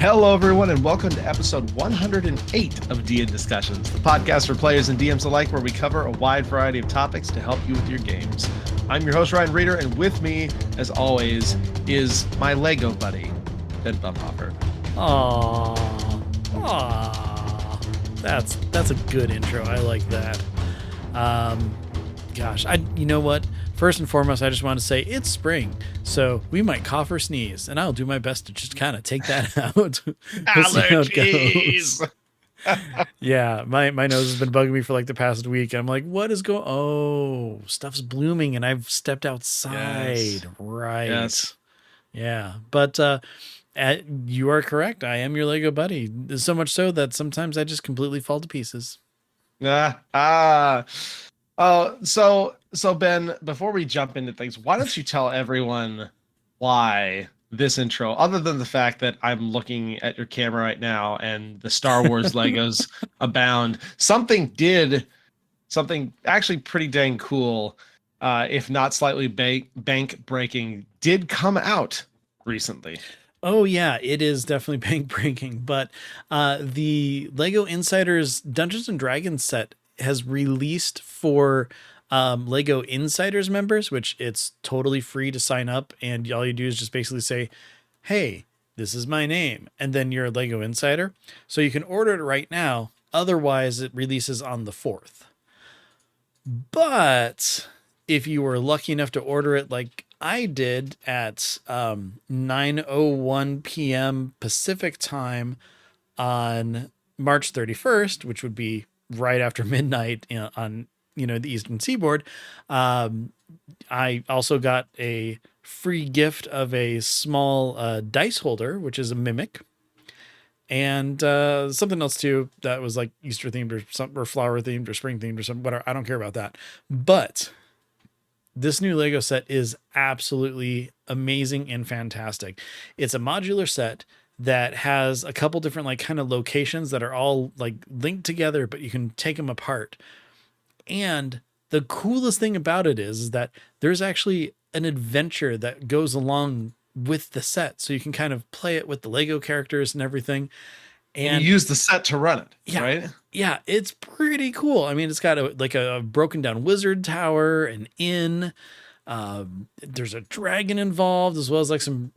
Hello, everyone, and welcome to episode 108 of D&D Discussions, the podcast for players and DMs alike, where we cover a wide variety of topics to help you with your games. I'm your host, Ryan Reeder, and with me, as always, is my Lego buddy, Ben Bumhopper. That's a good intro. I like that. You know what? First and foremost, I just want to say it's spring, so we might cough or sneeze, and I'll do my best to just kind of take that out. We'll see how it goes. Yeah, my nose has been bugging me for like the past week. I'm like, what is going? Oh, stuff's blooming, and I've stepped outside. Yes. Right. Yes. Yeah, but you are correct. I am your Lego buddy. So much so that sometimes I just completely fall to pieces. So Ben, before we jump into things, why don't you tell everyone why this intro, other than the fact that I'm looking at your camera right now and the Star Wars Legos abound, something actually pretty dang cool, if not slightly bank breaking, did come out recently. Oh yeah, it is definitely bank breaking, but the Lego Insiders Dungeons and Dragons set has released for Lego Insiders members, which it's totally free to sign up, and all you do is just basically say, hey, this is my name, and then you're a Lego Insider. So you can order it right now. Otherwise, it releases on the 4th. But if you were lucky enough to order it like I did at 9:01 p.m. Pacific time on March 31st, which would be right after midnight on the Eastern Seaboard, I also got a free gift of a small dice holder, which is a mimic, and something else too that was like Easter themed or flower themed or spring themed or something. Whatever, I don't care about that. But this new Lego set is absolutely amazing and fantastic. It's a modular set that has a couple different like kind of locations that are all like linked together, but you can take them apart. And the coolest thing about it is that there's actually an adventure that goes along with the set. So you can kind of play it with the Lego characters and everything. And you use the set to run it, yeah, right? Yeah, it's pretty cool. I mean, it's got a broken down wizard tower, an inn. There's a dragon involved, as well as like some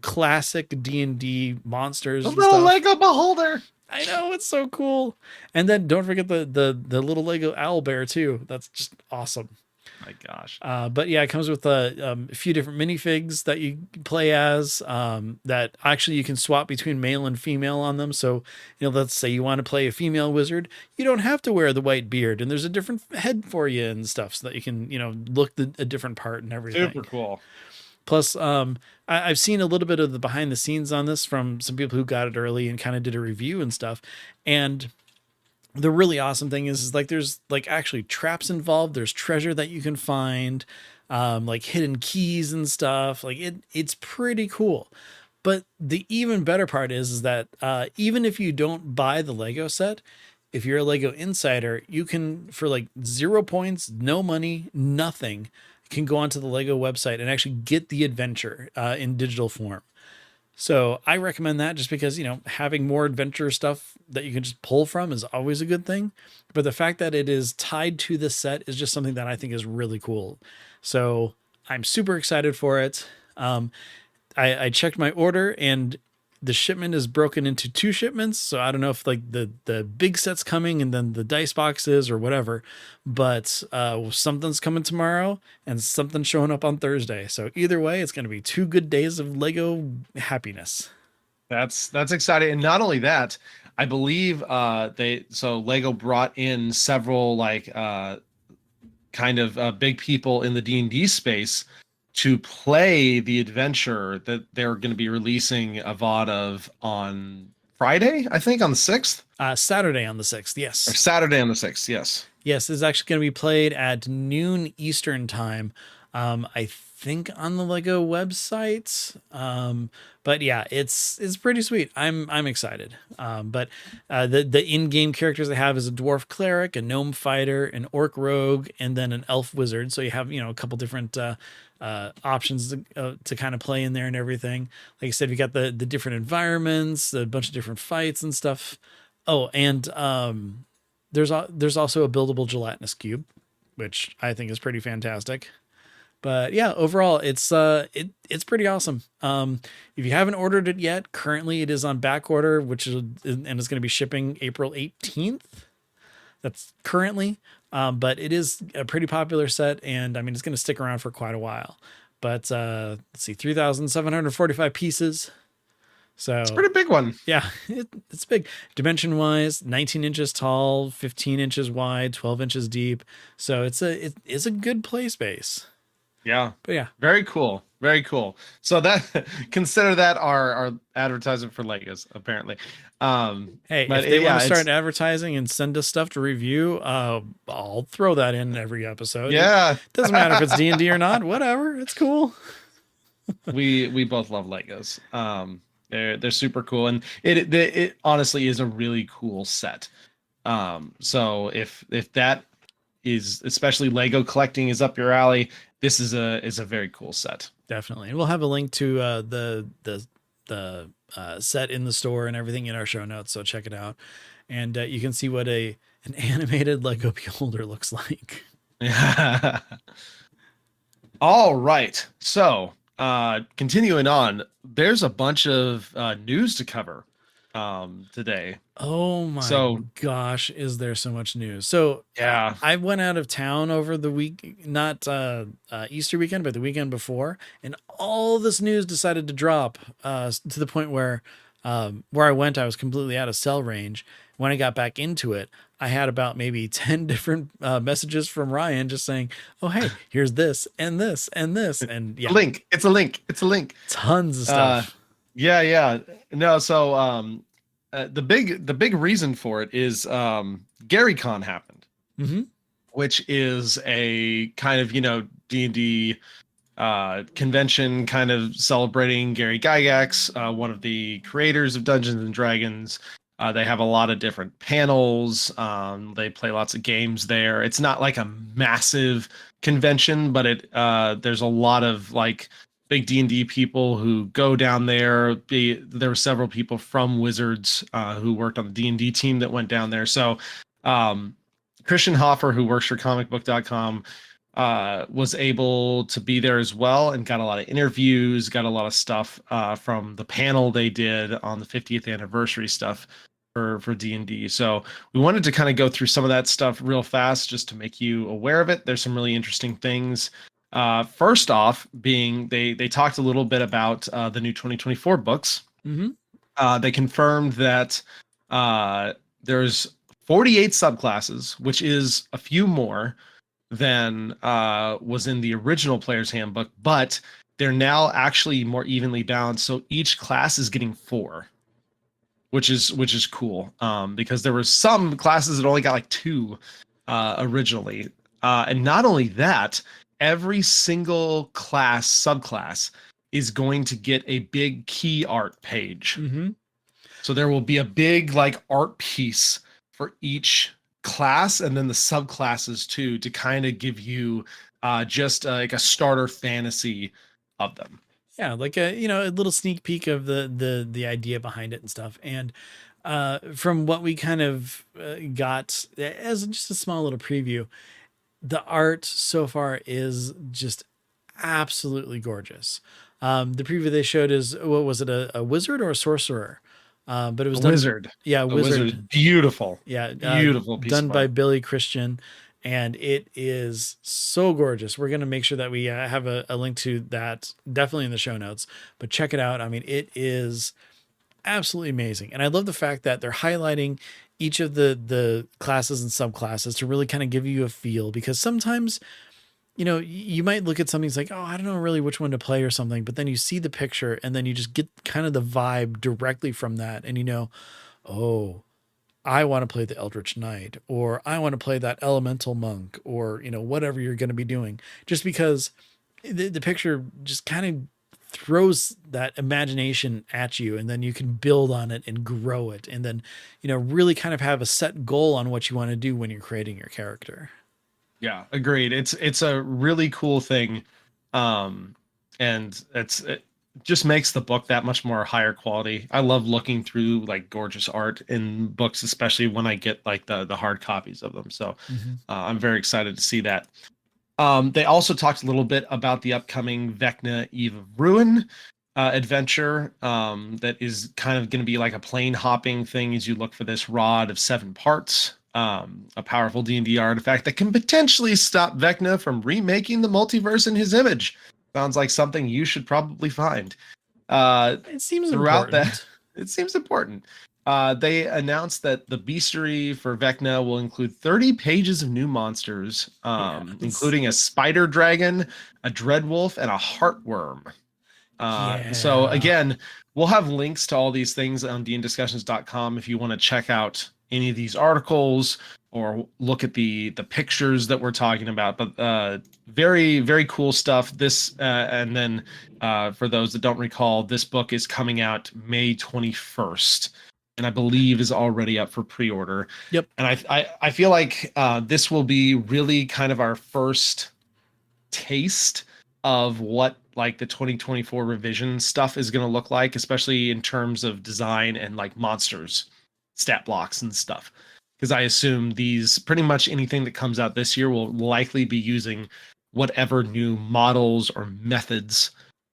classic D&D monsters. A little Lego beholder. I know, it's so cool. And then don't forget the little Lego owl bear too. That's just awesome. My gosh. But yeah, it comes with a few different minifigs that you play as, that actually you can swap between male and female on them. So, let's say you want to play a female wizard, you don't have to wear the white beard, and there's a different head for you and stuff so that you can, look a different part and everything. Super cool. Plus, I've seen a little bit of the behind the scenes on this from some people who got it early and kind of did a review and stuff. And the really awesome thing is like there's like actually traps involved. There's treasure that you can find, like hidden keys and stuff. Like it's pretty cool. But the even better part is that even if you don't buy the Lego set, if you're a Lego Insider, you can, for like 0 points, no money, nothing, can go onto the Lego website and actually get the adventure in digital form. So I recommend that just because, having more adventure stuff that you can just pull from is always a good thing. But the fact that it is tied to the set is just something that I think is really cool. So I'm super excited for it. I checked my order and the shipment is broken into 2 shipments. So I don't know if like the big set's coming and then the dice boxes or whatever, but something's coming tomorrow and something's showing up on Thursday. So either way, it's going to be 2 good days of Lego happiness. That's exciting. And not only that, I believe Lego brought in several like kind of big people in the D&D space to play the adventure that they're going to be releasing a VOD of on Friday, I think, on the 6th. Saturday on the 6th, yes. Or Saturday on the 6th, yes. Yes, it's actually going to be played at noon Eastern time I think on the Lego website. But yeah, it's pretty sweet. I'm excited. But the in-game characters they have is a dwarf cleric, a gnome fighter, an orc rogue, and then an elf wizard. So you have, a couple different options to kind of play in there and everything. Like I said, we got the different environments, a bunch of different fights and stuff. Oh, and there's also a buildable gelatinous cube, which I think is pretty fantastic. But yeah, overall, it's pretty awesome. If you haven't ordered it yet, currently it is on back order, which is and it's going to be shipping April 18th. That's currently, but it is a pretty popular set, and I mean it's going to stick around for quite a while. But let's see, 3,745 pieces. So It's a pretty big one. yeah, it's big. Dimension wise, 19 inches tall, 15 inches wide, 12 inches deep. So it's a good play space. Yeah. But yeah, Very cool. Very cool. So that consider that our advertisement for Legos, apparently. hey, But if they want to it's- start advertising and send us stuff to review, I'll throw that in every episode. yeah, Doesn't matter if it's D&D or not, whatever. It's cool. we both love Legos. They're super cool, and it honestly is a really cool set. So if that is, especially Lego collecting, is up your alley, this is a very cool set. Definitely. And we'll have a link to the set in the store and everything in our show notes, so check it out. And you can see what an animated Lego Beholder looks like. Yeah. All right. So, continuing on, there's a bunch of news to cover today. Oh my So- gosh, is there so much news? So Yeah. I went out of town over the week, not Easter weekend, but the weekend before, and all this news decided to drop to the point where I went, I was completely out of cell range. When I got back into it, I had about maybe 10 different messages from Ryan just saying, oh, hey, here's this and this and this. And yeah, Link. It's a link. It's a link. tons of stuff. Yeah. No, so the big reason for it is GaryCon happened, Mm-hmm. which is a kind of, D&D convention kind of celebrating Gary Gygax, one of the creators of Dungeons and Dragons. They have a lot of different panels. They play lots of games there. It's not like a massive convention, but there's a lot of like big D&D people who go down there. There were several people from Wizards who worked on the D&D team that went down there. So Christian Hoffer, who works for comicbook.com, was able to be there as well and got a lot of interviews, got a lot of stuff from the panel they did on the 50th anniversary stuff for D&D. So we wanted to kind of go through some of that stuff real fast just to make you aware of it. There's some really interesting things. First off, being they talked a little bit about the new 2024 books. Mm-hmm. They confirmed that there's 48 subclasses, which is a few more than was in the original Player's Handbook, but they're now actually more evenly balanced. So each class is getting 4, which is cool. Because there were some classes that only got like 2 originally. And not only that, every single subclass is going to get a big key art page. Mm-hmm. So there will be a big like art piece for each class and then the subclasses too, to kind of give you just like a starter fantasy of them. Yeah, like a little sneak peek of the idea behind it and stuff. And from what we kind of got as just a small little preview, the art so far is just absolutely gorgeous. The preview they showed is, what was it, a wizard or a sorcerer? But it was done, Wizard. yeah, A wizard. Beautiful. Yeah, Beautiful piece done of by art. Billy Christian, and it is so gorgeous. We're gonna make sure that we have a link to that definitely in the show notes. But check it out. I mean, it is absolutely amazing, and I love the fact that they're highlighting each of the classes and subclasses to really kind of give you a feel. Because sometimes, you might look at something, it's like, oh, I don't know really which one to play or something, but then you see the picture and then you just get kind of the vibe directly from that, and oh, I want to play the Eldritch Knight, or I want to play that Elemental Monk, or whatever you're going to be doing, just because the picture just kind of throws that imagination at you, and then you can build on it and grow it, and then really kind of have a set goal on what you want to do when you're creating your character. Yeah, agreed. It's a really cool thing. Um and it just makes the book that much more higher quality. I love looking through like gorgeous art in books, especially when I get like the hard copies of them. So Mm-hmm. I'm very excited to see that. They also talked a little bit about the upcoming Vecna Eve of Ruin adventure that is kind of going to be like a plane hopping thing as you look for this rod of 7 parts, a powerful D&D artifact that can potentially stop Vecna from remaking the multiverse in his image. Sounds like something you should probably find. Uh, It seems Throughout that, important. it seems important. They announced that the bestiary for Vecna will include 30 pages of new monsters, Yes. including a spider dragon, a dreadwolf, and a heartworm. So Yeah. again, we'll have links to all these things on dndiscussions.com if you want to check out any of these articles or look at the pictures that we're talking about. But very, very cool stuff. This and then for those that don't recall, this book is coming out May 21st. And I believe is already up for pre-order. Yep. And I feel like this will be really kind of our first taste of what like the 2024 revision stuff is going to look like, especially in terms of design and like monsters, stat blocks and stuff. Because I assume these pretty much anything that comes out this year will likely be using whatever new models or methods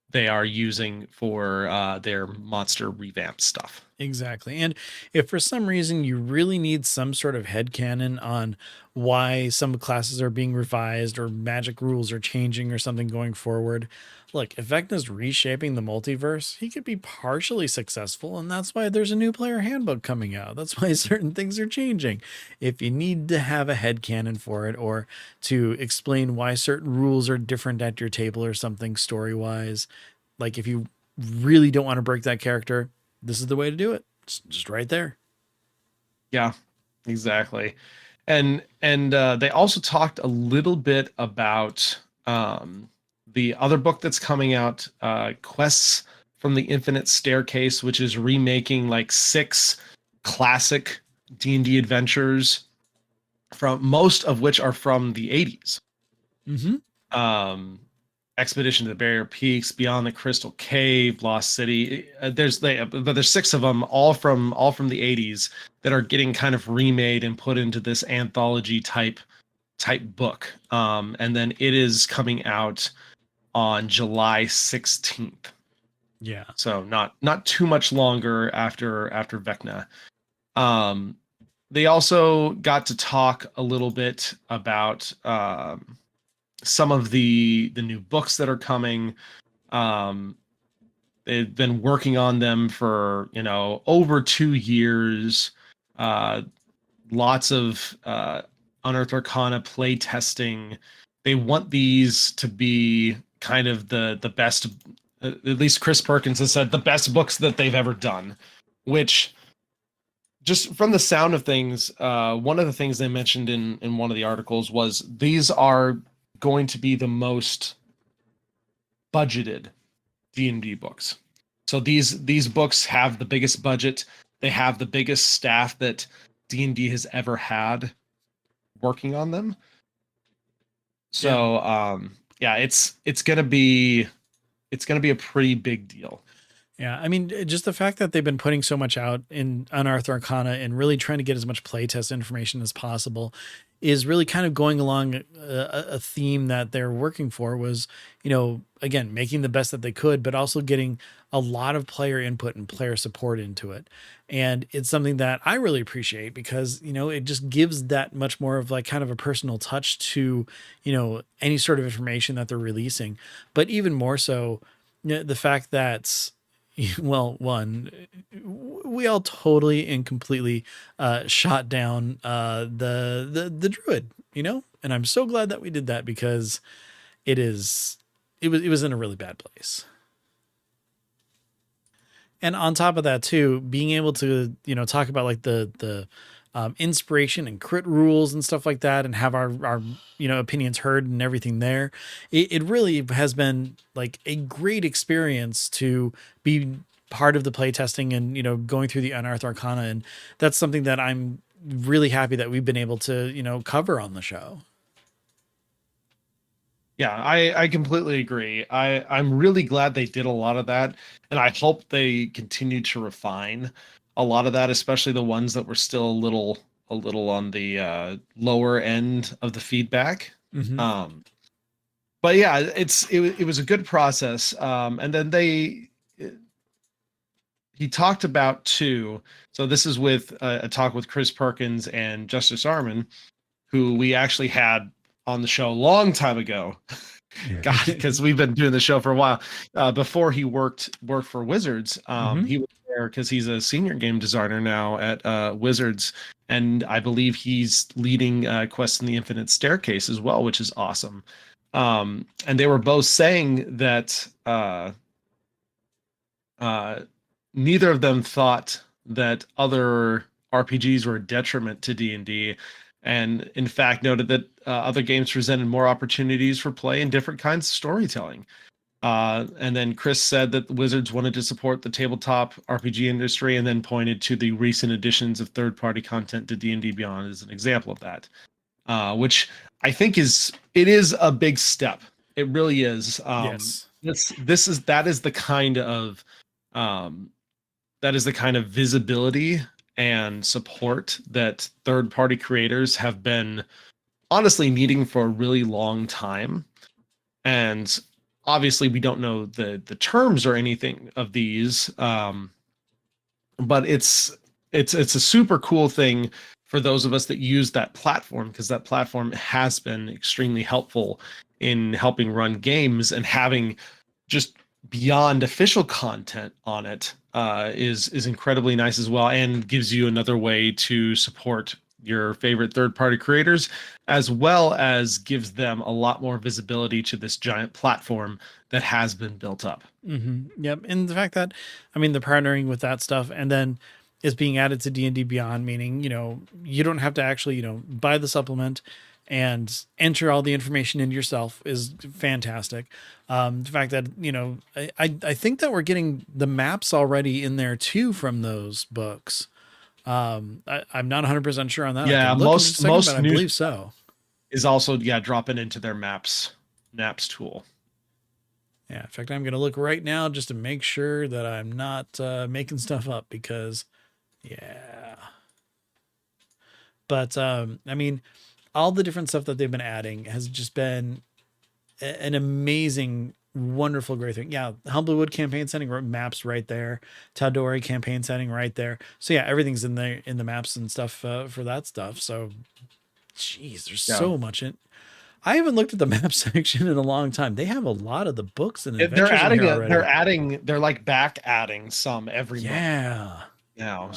they are using for their monster revamp stuff. Exactly. And if for some reason you really need some sort of headcanon on why some classes are being revised or magic rules are changing or something going forward, look, if Vecna's reshaping the multiverse, he could be partially successful. And that's why there's a new player handbook coming out. That's why certain things are changing. If you need to have a headcanon for it or to explain why certain rules are different at your table or something story wise, like if you really don't want to break that character, this is the way to do it. It's just right there. Yeah, exactly. And they also talked a little bit about the other book that's coming out, Quests from the Infinite Staircase, which is remaking like 6 classic D&D adventures, from most of which are from the 80s. Mm-hmm. Um, Expedition to the Barrier Peaks, Beyond the Crystal Cave, Lost City. But there's 6 of them, all from the 80s, that are getting kind of remade and put into this anthology type book. And then it is coming out on July 16th. Yeah. So not too much longer after Vecna. Um, they also got to talk a little bit about some of the new books that are coming. Um, they've been working on them for over 2 years. Uh, Lots of Unearthed Arcana play testing. They want these to be kind of the best. At least Chris Perkins has said the best books that they've ever done, which just from the sound of things, one of the things they mentioned in one of the articles was these are going to be the most budgeted D&D books. So these books have the biggest budget. They have the biggest staff that D&D has ever had working on them. So yeah, it's gonna be a pretty big deal. Yeah, I mean, just the fact that they've been putting so much out in Unearthed Arcana and really trying to get as much playtest information as possible is really kind of going along a theme that they're working for was, again, making the best that they could, but also getting a lot of player input and player support into it. And it's something that I really appreciate because, it just gives that much more of like kind of a personal touch to, any sort of information that they're releasing. But even more so, the fact that well, one, we all totally and completely shot down the druid, and I'm so glad that we did that because it was in a really bad place. And on top of that too, being able to talk about like the inspiration and crit rules and stuff like that, and have our opinions heard and everything there. It really has been like a great experience to be part of the playtesting and going through the Unearthed Arcana, and that's something that I'm really happy that we've been able to cover on the show. Yeah, I completely agree. I'm really glad they did a lot of that, and I hope they continue to refine a lot of that, especially the ones that were still a little on the lower end of the feedback. Mm-hmm. Um, but yeah, it was a good process. And then he talked about too. So this is with a talk with Chris Perkins and Justice Arman, who we actually had on the show a long time ago. God, because we've been doing the show for a while. Before he worked for Wizards, Mm-hmm. he was there because he's a senior game designer now at Wizards, and I believe he's leading Quest in the Infinite Staircase as well, which is awesome. And they were both saying that uh, neither of them thought that other RPGs were a detriment to D&D, and in fact noted that other games presented more opportunities for play and different kinds of storytelling. And then Chris said that the Wizards wanted to support the tabletop RPG industry, and then pointed to the recent additions of third-party content to D&D Beyond as an example of that, which I think is a big step. It really is. Yes. That is the kind of um, visibility and support that third-party creators have been honestly needing for a really long time. And obviously we don't know the terms or anything of these, but it's a super cool thing for those of us that use that platform, because that platform has been extremely helpful in helping run games, and having just beyond official content on it is incredibly nice as well, and gives you another way to support your favorite third-party creators, as well as gives them a lot more visibility to this giant platform that has been built up. Mm-hmm. Yep. And the fact that, I mean, the partnering with that stuff and then is being added to D&D Beyond, meaning, you don't have to actually, buy the supplement and enter all the information in yourself, is fantastic. The fact that, I think that we're getting the maps already in there too from those books. I'm not 100% sure on that. I Yeah, can look in just a second, but most I news believe so. is also dropping into their maps tool. Yeah. In fact, I'm going to look right now just to make sure that I'm not making stuff up, because yeah. But I mean, all the different stuff that they've been adding has just been an amazing, wonderful, great thing. Yeah, Humblewood campaign setting maps right there. Tal'Dorei campaign setting right there. So yeah, everything's in there in the maps and stuff for that stuff. So, geez, there's Yeah. so much in. I haven't looked at the map section in a long time. They have a lot of the books and They're adventures in adding here already. they're like back adding some every month Yeah. now. Oh wow.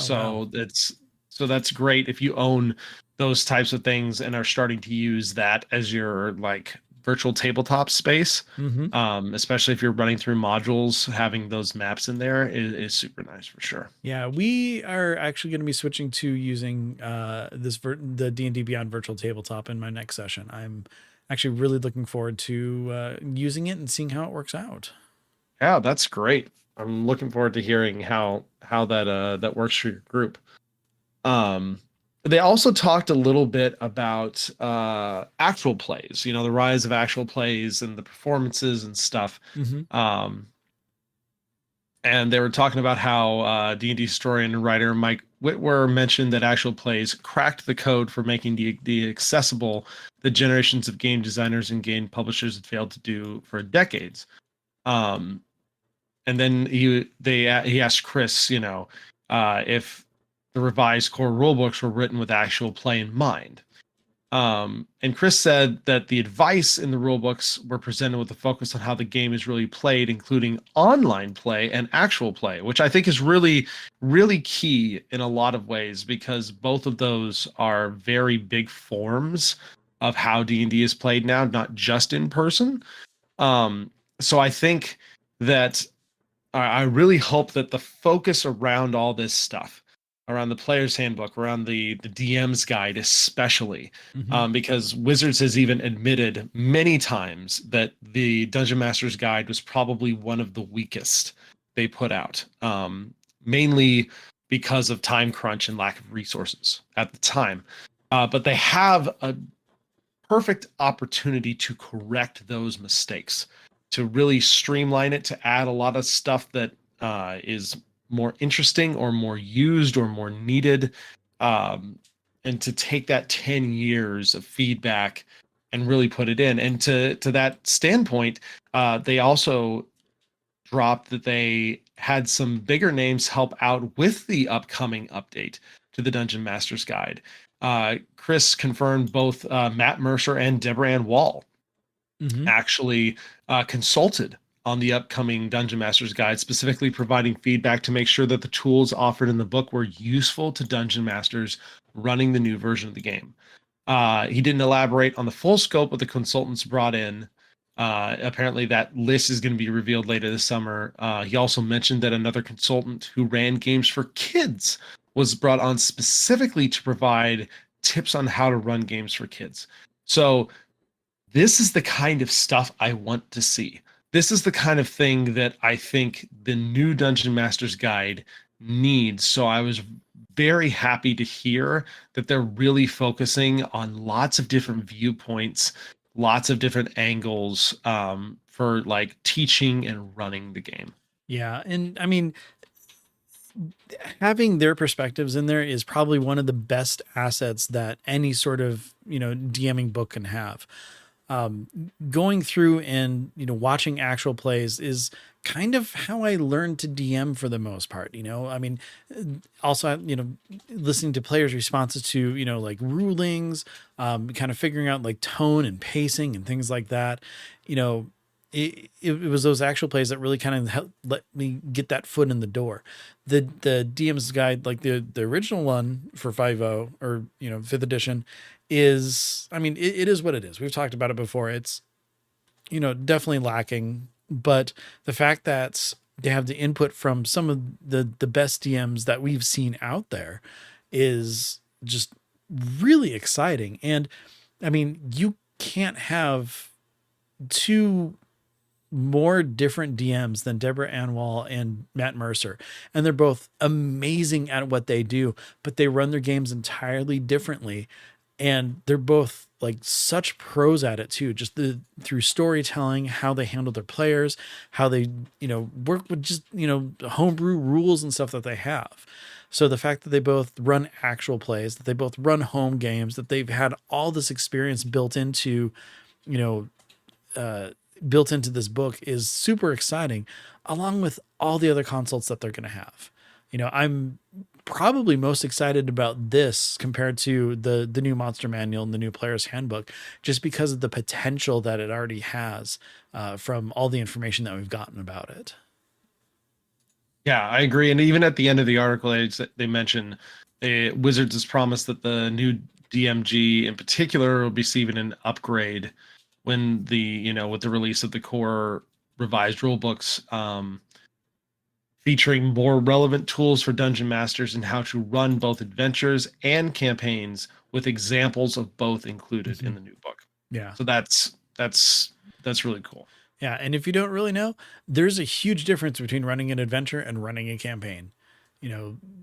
So that's great if you own those types of things and are starting to use that as your like virtual tabletop space. Mm-hmm. Especially if you're running through modules, having those maps in there is super nice for sure. Yeah, we are actually going to be switching to using the D&D Beyond virtual tabletop in my next session. I'm actually really looking forward to using it and seeing how it works out. Yeah, that's great. I'm looking forward to hearing how that works for your group. Um, they also talked a little bit about actual plays, the rise of actual plays and the performances and stuff. Mm-hmm. And they were talking about how D&D historian and writer Mike Whitwer mentioned that actual plays cracked the code for making D&D accessible that generations of game designers and game publishers had failed to do for decades. And then he asked Chris, if the revised core rulebooks were written with actual play in mind. And Chris said that the advice in the rulebooks were presented with a focus on how the game is really played, including online play and actual play, which I think is really, really key in a lot of ways, because both of those are very big forms of how D&D is played now, not just in person. So I think that I really hope that the focus around all this stuff around the player's handbook, around the DM's guide, especially Mhm. because Wizards has even admitted many times that the Dungeon Master's Guide was probably one of the weakest they put out, mainly because of time crunch and lack of resources at the time. But they have a perfect opportunity to correct those mistakes, to really streamline it, to add a lot of stuff that is more interesting or more used or more needed, and to take that 10 years of feedback and really put it in. And to that standpoint, they also dropped that they had some bigger names help out with the upcoming update to the Dungeon Master's Guide. Chris confirmed both Matt Mercer and Deborah Ann Wall Mhm. actually consulted on the upcoming Dungeon Master's Guide, specifically providing feedback to make sure that the tools offered in the book were useful to dungeon masters running the new version of the game. He didn't elaborate on the full scope of the consultants brought in. Apparently, that list is going to be revealed later this summer. He also mentioned that another consultant who ran games for kids was brought on specifically to provide tips on how to run games for kids. So, this is the kind of stuff I want to see. This is the kind of thing that I think the new Dungeon Master's Guide needs. So I was very happy to hear that they're really focusing on lots of different viewpoints, lots of different angles for like teaching and running the game. Yeah, and I mean, having their perspectives in there is probably one of the best assets that any sort of, DMing book can have. um, Going through and watching actual plays is kind of how I learned to DM for the most part. I mean, also listening to players' responses to like rulings, kind of figuring out like tone and pacing and things like that. You know, it was those actual plays that really kind of helped let me get that foot in the door. The DM's guide, like the original one for 5.0 or 5th edition, is, I mean, it is what it is. We've talked about it before. It's definitely lacking, but the fact that they have the input from some of the best DMs that we've seen out there is just really exciting. And I mean, you can't have two more different DMs than Deborah Ann Wall and Matt Mercer. And they're both amazing at what they do, but they run their games entirely differently. And they're both like such pros at it too, just through storytelling, how they handle their players, how they, work with just, homebrew rules and stuff that they have. So the fact that they both run actual plays, that they both run home games, that they've had all this experience you know, uh, built into this book is super exciting, along with all the other consults that they're going to have. I'm probably most excited about this compared to the new Monster Manual and the new Player's Handbook, just because of the potential that it already has from all the information that we've gotten about it. Yeah, I agree. And even at the end of the article, they mention Wizards has promised that the new DMG in particular will be receiving an upgrade when with the release of the core revised rule books, featuring more relevant tools for dungeon masters and how to run both adventures and campaigns with examples of both included Mhm. in the new book. Yeah. So that's really cool. Yeah. And if you don't really know, there's a huge difference between running an adventure and running a campaign.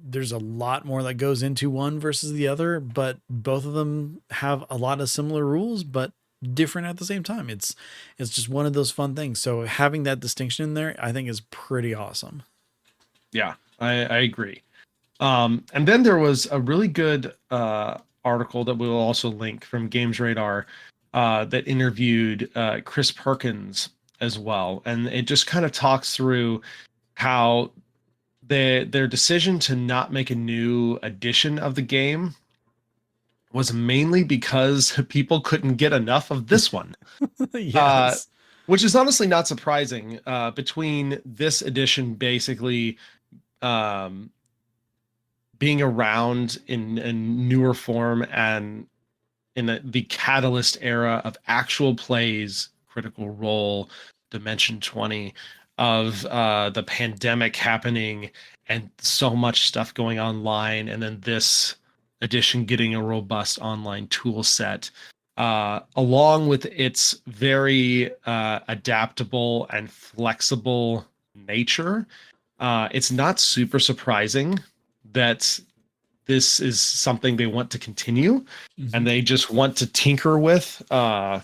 There's a lot more that goes into one versus the other, but both of them have a lot of similar rules, but different at the same time. It's just one of those fun things. So having that distinction in there, I think is pretty awesome. Yeah, I agree. And then there was a really good article that we will also link from Games Radar that interviewed Chris Perkins as well, and it just kind of talks through how their decision to not make a new edition of the game was mainly because people couldn't get enough of this one. Uh, Yes. which is honestly not surprising. Between this edition basically um, being around in a newer form and in the catalyst era of actual plays, Critical Role, Dimension 20, of the pandemic happening and so much stuff going online, and then this edition getting a robust online tool set, along with its very adaptable and flexible nature. It's not super surprising that this is something they want to continue, and they just want to tinker with and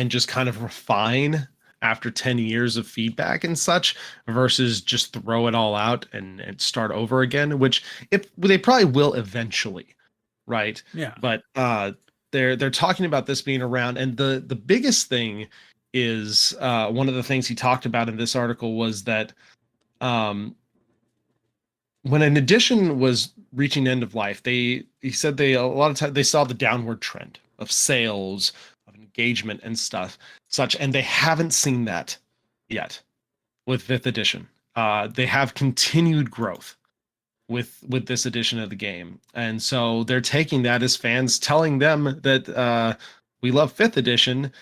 just kind of refine after 10 years of feedback and such, versus just throw it all out and start over again, which if they probably will eventually, right? Yeah. But they're talking about this being around, and the biggest thing is one of the things he talked about in this article was that when an edition was reaching end of life, he said they a lot of times they saw the downward trend of sales, of engagement and stuff such, and they haven't seen that yet with fifth edition. They have continued growth with this edition of the game, and so they're taking that as fans telling them that we love fifth edition,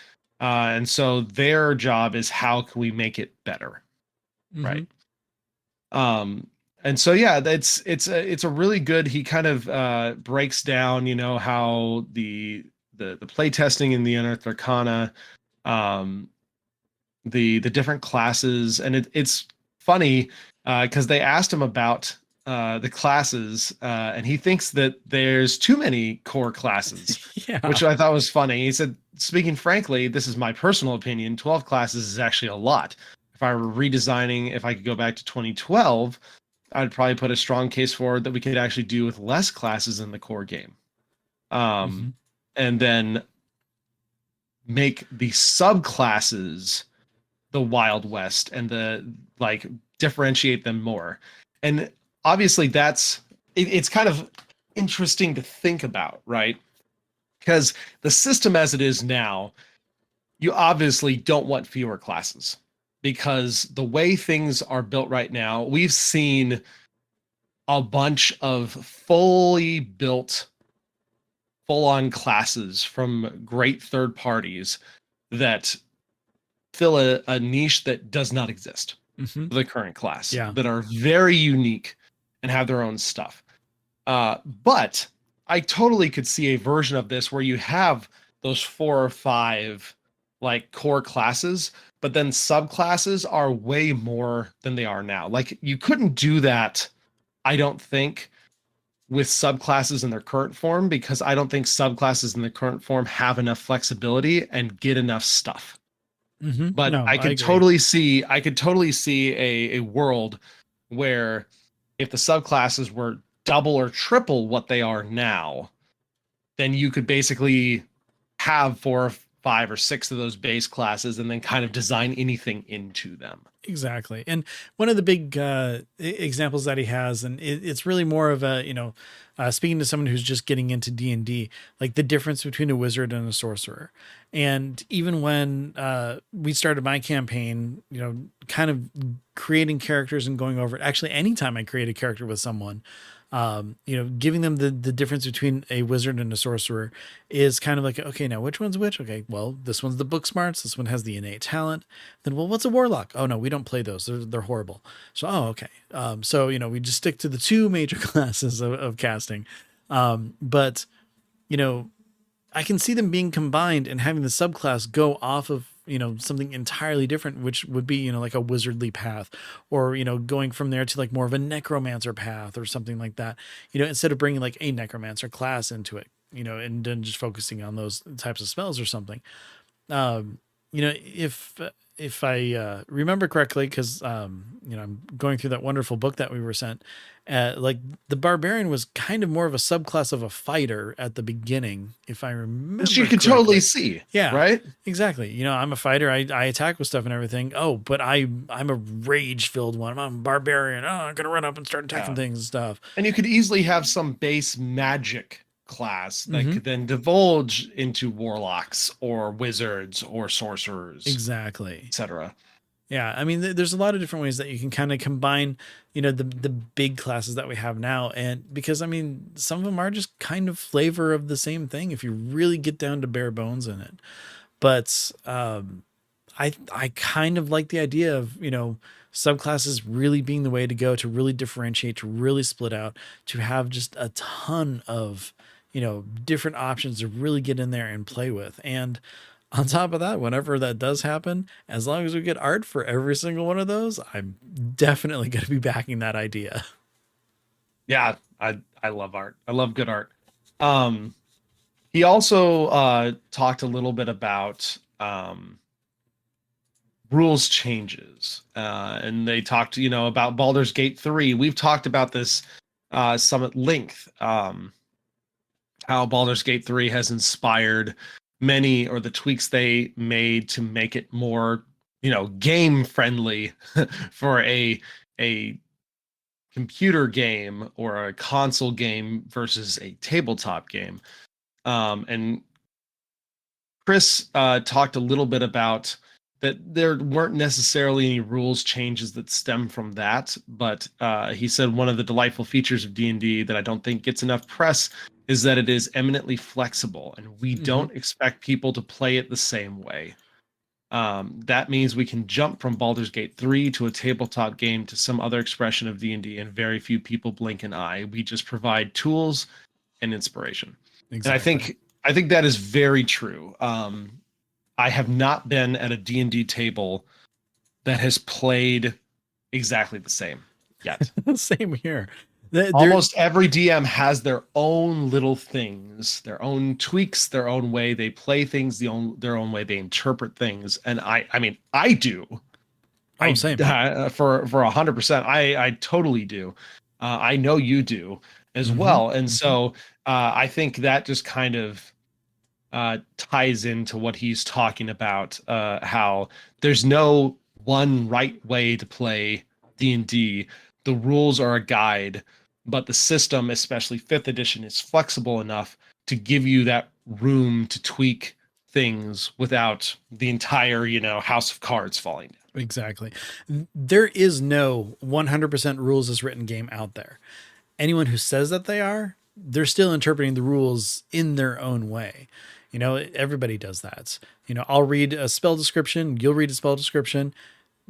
and so their job is how can we make it better, right? And so yeah, it's a really good. He kind of breaks down, how the play testing in the Unearthed Arcana, the different classes, and it's funny because they asked him about the classes, and he thinks that there's too many core classes, Yeah. which I thought was funny. He said, speaking frankly, this is my personal opinion, 12 classes is actually a lot. If I were redesigning, if I could go back to 2012, I'd probably put a strong case forward that we could actually do with less classes in the core game. And then make the subclasses the Wild West and differentiate them more. And obviously it's kind of interesting to think about, right? Because the system as it is now, you obviously don't want fewer classes, because the way things are built right now, we've seen a bunch of fully built, full-on classes from great third parties that fill a niche that does not exist for the current class, that are very unique and have their own stuff. But I totally could see a version of this where you have those 4 or 5 like core classes, but then subclasses are way more than they are now. Like, you couldn't do that, I don't think, with subclasses in their current form, because I don't think subclasses in the current form have enough flexibility and get enough stuff. But No, I could totally see a world where if the subclasses were double or triple what they are now, then you could basically have 4 or 5 or 6 of those base classes and then kind of design anything into them. Exactly. And one of the big examples that he has, and it's really more of a, speaking to someone who's just getting into D&D, like the difference between a wizard and a sorcerer. And even when we started my campaign, kind of creating characters and going over it, actually, anytime I create a character with someone, giving them the difference between a wizard and a sorcerer is kind of like, okay, now which one's which? Okay, well, this one's the book smarts. This one has the innate talent. Then, well, what's a warlock? Oh no, we don't play those. They're horrible. So, oh, okay. So, we just stick to the 2 major classes of casting. But, I can see them being combined and having the subclass go off of, something entirely different, which would be, like a wizardly path, or, going from there to like more of a necromancer path or something like that, instead of bringing like a necromancer class into it, and then just focusing on those types of spells or something. If I remember correctly, because I'm going through that wonderful book that we were sent, like the barbarian was kind of more of a subclass of a fighter at the beginning, if I remember. Which you can totally see. Yeah, right. Exactly. I'm a fighter. I attack with stuff and everything. Oh, but I'm a rage filled one. I'm a barbarian. Oh, I'm gonna run up and start attacking things and stuff. And you could easily have some base magic class that could then divulge into warlocks or wizards or sorcerers, exactly, etc. Yeah, I mean, there's a lot of different ways that you can kind of combine, the big classes that we have now, and because I mean, some of them are just kind of flavor of the same thing if you really get down to bare bones in it. But I kind of like the idea of, subclasses really being the way to go, to really differentiate, to really split out, to have just a ton of, different options to really get in there and play with. And on top of that, whenever that does happen, as long as we get art for every single one of those, I'm definitely going to be backing that idea. Yeah, I love art. I love good art. Um, he also talked a little bit about rules changes, and they talked, about Baldur's Gate 3. We've talked about this some at length. How Baldur's Gate 3 has inspired many, or the tweaks they made to make it more, game friendly for a computer game or a console game versus a tabletop game. And Chris talked a little bit about that there weren't necessarily any rules changes that stem from that, but he said one of the delightful features of D&D that I don't think gets enough press is that it is eminently flexible, and we don't expect people to play it the same way. That means we can jump from Baldur's Gate 3 to a tabletop game to some other expression of D&D, and very few people blink an eye. We just provide tools and inspiration. Exactly. And I think that is very true. I have not been at a D&D table that has played exactly the same yet. Same here. Almost every DM has their own little things, their own tweaks, their own way they play things, their own way they interpret things. And I mean, I do. Same. For 100%, I totally do. I know you do as well. And so I think that just kind of ties into what he's talking about, how there's no one right way to play D&D. The rules are a guide, but the system, especially 5th edition, is flexible enough to give you that room to tweak things without the entire, house of cards falling down. Exactly. There is no 100% rules as written game out there. Anyone who says that they're still interpreting the rules in their own way. Everybody does that. I'll read a spell description, you'll read a spell description.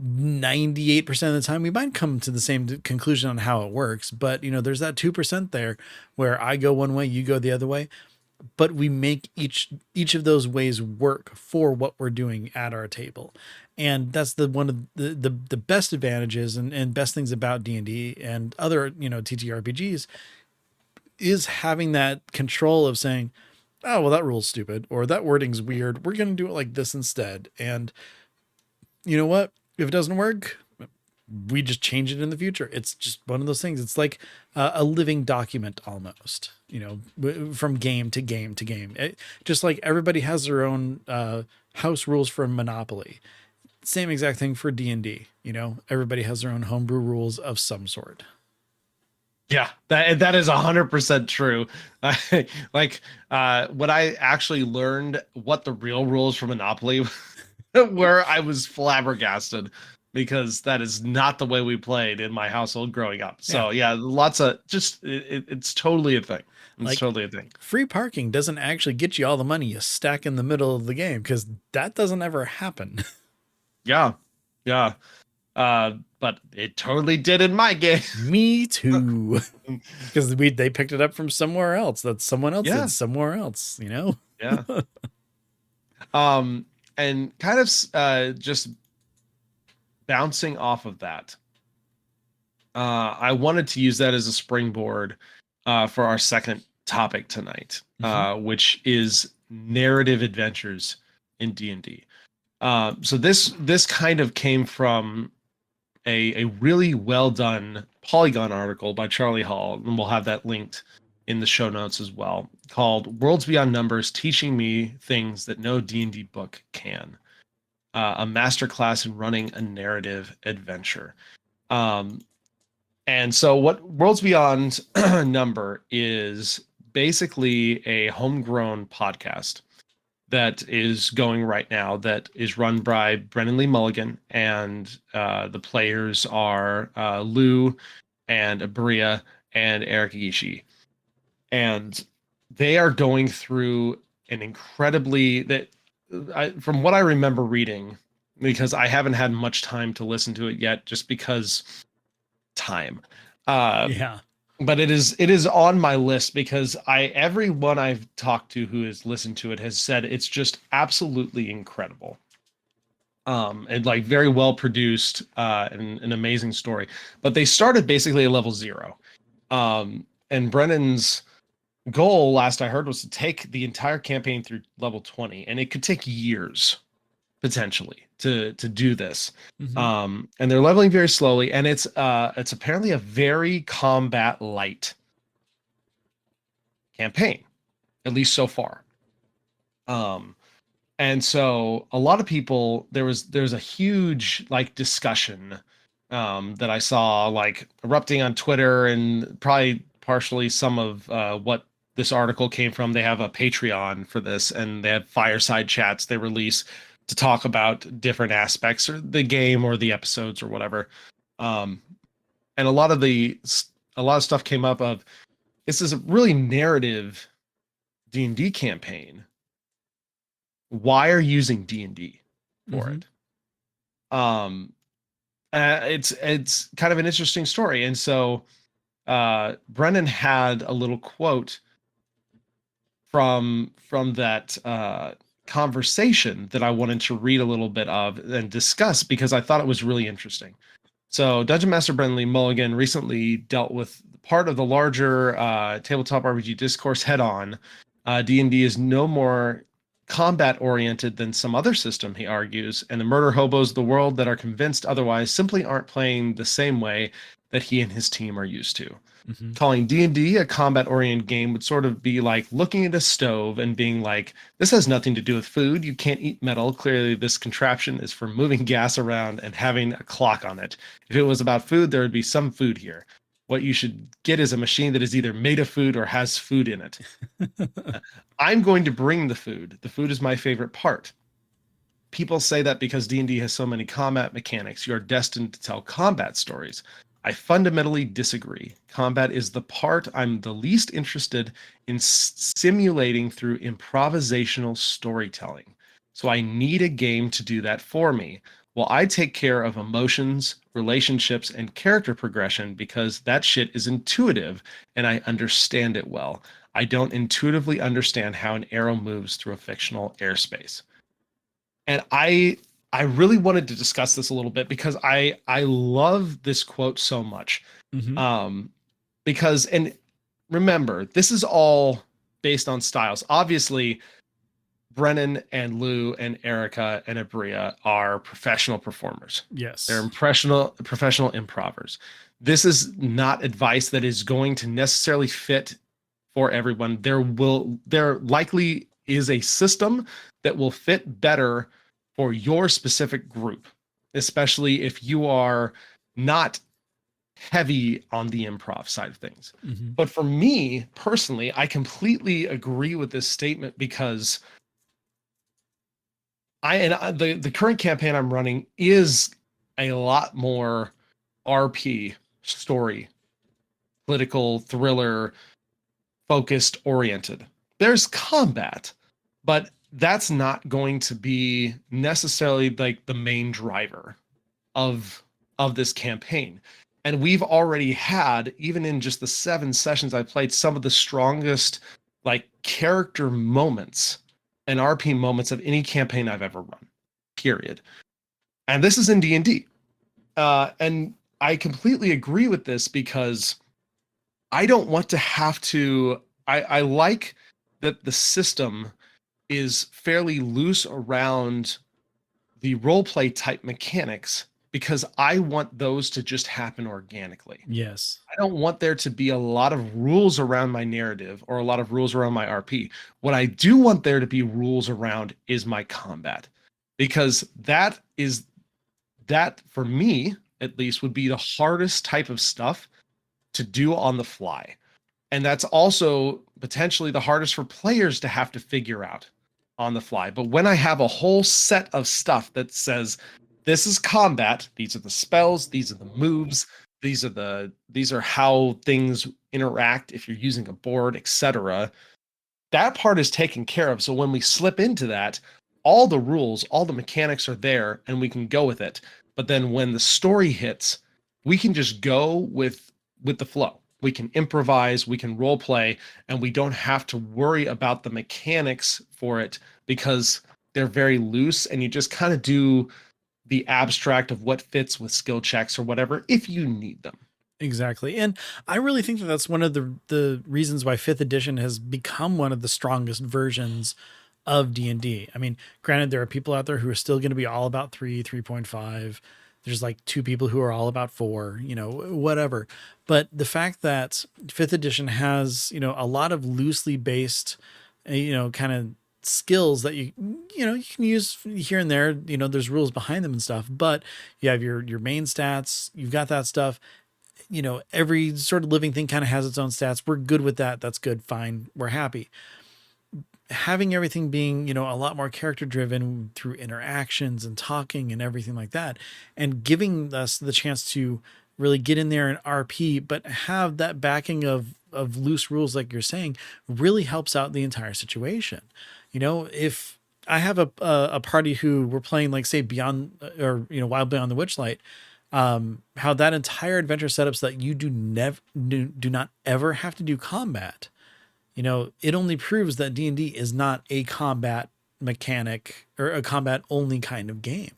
98% of the time we might come to the same conclusion on how it works, but there's that 2% there where I go one way, you go the other way, but we make each of those ways work for what we're doing at our table. And that's one of the best advantages and best things about D&D and other, TTRPGs is having that control of saying, oh, well, that rule's stupid, or that wording's weird. We're going to do it like this instead. And you know what? If it doesn't work, we just change it in the future. It's just one of those things. It's like a living document almost, from game to game to game. Just like everybody has their own house rules for Monopoly. Same exact thing for D&D. Everybody has their own homebrew rules of some sort. Yeah, that is 100% true. Like when I actually learned what the real rules for Monopoly where I was flabbergasted, because that is not the way we played in my household growing up. So yeah, lots of it's totally a thing. It's totally a thing. Free parking doesn't actually get you all the money you stack in the middle of the game, because that doesn't ever happen. Yeah. But it totally did in my game. Me too. Because they picked it up from somewhere else. That someone else did somewhere else, Yeah. And kind of just bouncing off of that, I wanted to use that as a springboard for our second topic tonight, which is narrative adventures in D&D. So this kind of came from a really well done Polygon article by Charlie Hall, and we'll have that linked in the show notes as well, called Worlds Beyond Numbers, Teaching Me Things That No D&D Book Can. A masterclass in running a narrative adventure. And so what Worlds Beyond Number is basically a homegrown podcast that is going right now, that is run by Brennan Lee Mulligan, and the players are Lou and Abria and Eric Ishi. And they are going through an incredibly, from what I remember reading, because I haven't had much time to listen to it yet, just because time. Uh, Yeah. but it is on my list because everyone I've talked to who has listened to it has said it's just absolutely incredible. And like very well produced, and an amazing story. But they started basically at level 0. And Brennan's goal, last I heard, was to take the entire campaign through level 20, and it could take years potentially to do this. Mhm. And they're leveling very slowly, and it's apparently a very combat light campaign, at least so far. Um, and so a lot of people, there's a huge like discussion that I saw like erupting on Twitter, and probably partially some of what this article came from. They have a Patreon for this, and they have fireside chats they release to talk about different aspects or the game or the episodes or whatever. Um, and a lot of stuff came up of, this is a really narrative D&D campaign. Why are you using D&D for Mhm. it? Um, it's kind of an interesting story. And so Brennan had a little quote from that conversation that I wanted to read a little bit of and discuss, because I thought it was really interesting. So Dungeon Master Brennan Lee Mulligan recently dealt with part of the larger tabletop RPG discourse head on. D&D is no more combat oriented than some other system, he argues, and the murder hobos of the world that are convinced otherwise simply aren't playing the same way that he and his team are used to. Mhm. Calling D&D a combat-oriented game would sort of be like looking at a stove and being like, this has nothing to do with food. You can't eat metal. Clearly, this contraption is for moving gas around and having a clock on it. If it was about food, there would be some food here. What you should get is a machine that is either made of food or has food in it. I'm going to bring the food. The food is my favorite part. People say that because D&D has so many combat mechanics, you are destined to tell combat stories. I fundamentally disagree. Combat is the part I'm the least interested in simulating through improvisational storytelling. So I need a game to do that for me. Well, I take care of emotions, relationships, and character progression because that shit is intuitive and I understand it well. I don't intuitively understand how an arrow moves through a fictional airspace. And I really wanted to discuss this a little bit because I love this quote so much. Mhm. Um, because, and remember, this is all based on styles. Obviously, Brennan and Lou and Erica and Abria are professional performers. They're Yes. professional improvers. This is not advice that is going to necessarily fit for everyone. There likely is a system that will fit better for your specific group, especially if you are not heavy on the improv side of things. Mhm. But for me personally, I completely agree with this statement because the current campaign I'm running is a lot more RP story, political thriller focused oriented. There's combat, but that's not going to be necessarily like the main driver of this campaign. And we've already had, even in just the 7 sessions I played, some of the strongest like character moments and RP moments of any campaign I've ever run. Period. And this is in D&D. And I completely agree with this because I don't want to have to. I like that the system is fairly loose around the role play type mechanics because I want those to just happen organically. Yes. I don't want there to be a lot of rules around my narrative or a lot of rules around my RP. What I do want there to be rules around is my combat, because that for me at least would be the hardest type of stuff to do on the fly. And that's also potentially the hardest for players to have to figure out on the fly. But when I have a whole set of stuff that says, this is combat, these are the spells, these are the moves, these are how things interact if you're using a board, etc. That part is taken care of. So when we slip into that, all the rules, all the mechanics are there, and we can go with it. But then when the story hits, we can just go with the flow. We can improvise, we can role play, and we don't have to worry about the mechanics for it because they're very loose, and you just kind of do the abstract of what fits with skill checks or whatever if you need them. Exactly. And I really think that that's one of the reasons why 5th edition has become one of the strongest versions of D&D. I mean, granted there are people out there who are still going to be all about 3, 3.5. There's like 2 people who are all about 4, you know, whatever. But the fact that 5th edition has, you know, a lot of loosely based, you know, kind of skills that you know, you can use here and there, you know, there's rules behind them and stuff, but you have your main stats, you've got that stuff. You know, every sort of living thing kind of has its own stats. We're good with that. That's good. Fine. We're happy. Having everything being, you know, a lot more character driven through interactions and talking and everything like that, and giving us the chance to really get in there and RP, but have that backing of loose rules, like you're saying, really helps out the entire situation. You know, if I have a party who we're playing, like say Beyond, or, you know, Wild Beyond the Witchlight, how that entire adventure setup so that you do not ever have to do combat. You know, it only proves that D&D is not a combat mechanic or a combat only kind of game.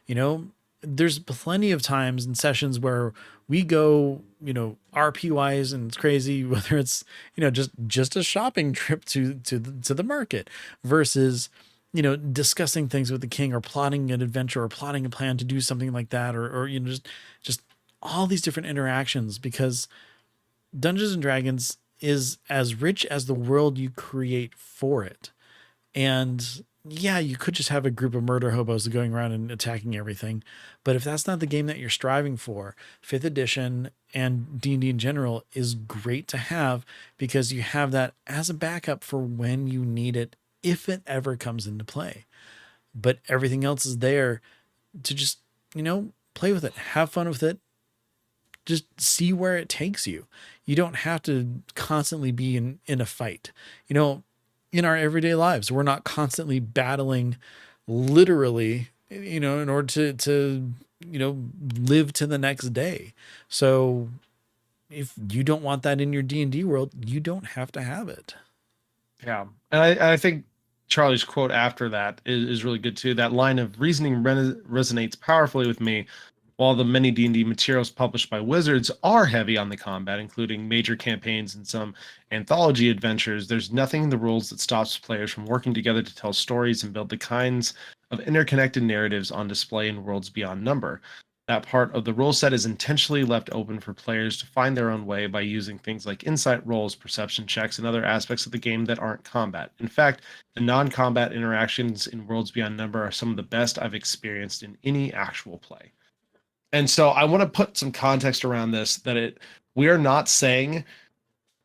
You know, there's plenty of times in sessions where we go, you know, RP wise, and it's crazy, whether it's, you know, just a shopping trip to the market versus, you know, discussing things with the king or plotting an adventure or plotting a plan to do something like that, or, you know, just all these different interactions, because Dungeons and Dragons is as rich as the world you create for it. And yeah, you could just have a group of murder hobos going around and attacking everything. But if that's not the game that you're striving for, 5th edition and D&D in general is great to have, because you have that as a backup for when you need it, if it ever comes into play. But everything else is there to just, you know, play with it, have fun with it, just see where it takes you. You don't have to constantly be in a fight. You know, in our everyday lives, we're not constantly battling literally, you know, in order to, you know, live to the next day. So if you don't want that in your D&D world, you don't have to have it. Yeah. And I think Charlie's quote after that is really good too. That line of reasoning resonates powerfully with me. While the many D&D materials published by Wizards are heavy on the combat, including major campaigns and some anthology adventures, there's nothing in the rules that stops players from working together to tell stories and build the kinds of interconnected narratives on display in Worlds Beyond Number. That part of the rule set is intentionally left open for players to find their own way by using things like insight rolls, perception checks, and other aspects of the game that aren't combat. In fact, the non-combat interactions in Worlds Beyond Number are some of the best I've experienced in any actual play. And so I want to put some context around this, that we are not saying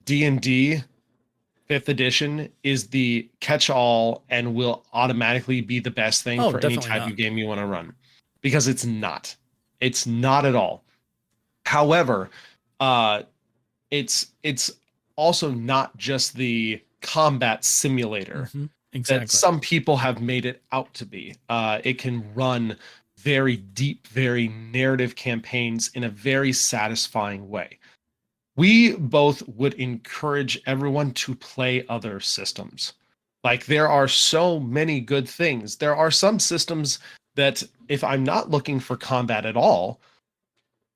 D&D 5th edition is the catch-all and will automatically be the best thing for any type of game you want to run, because it's not. It's not at all. However, it's also not just the combat simulator Exactly. that some people have made it out to be. It can run very deep, very narrative campaigns in a very satisfying way. We both would encourage everyone to play other systems. Like, there are so many good things. There are some systems that, if I'm not looking for combat at all,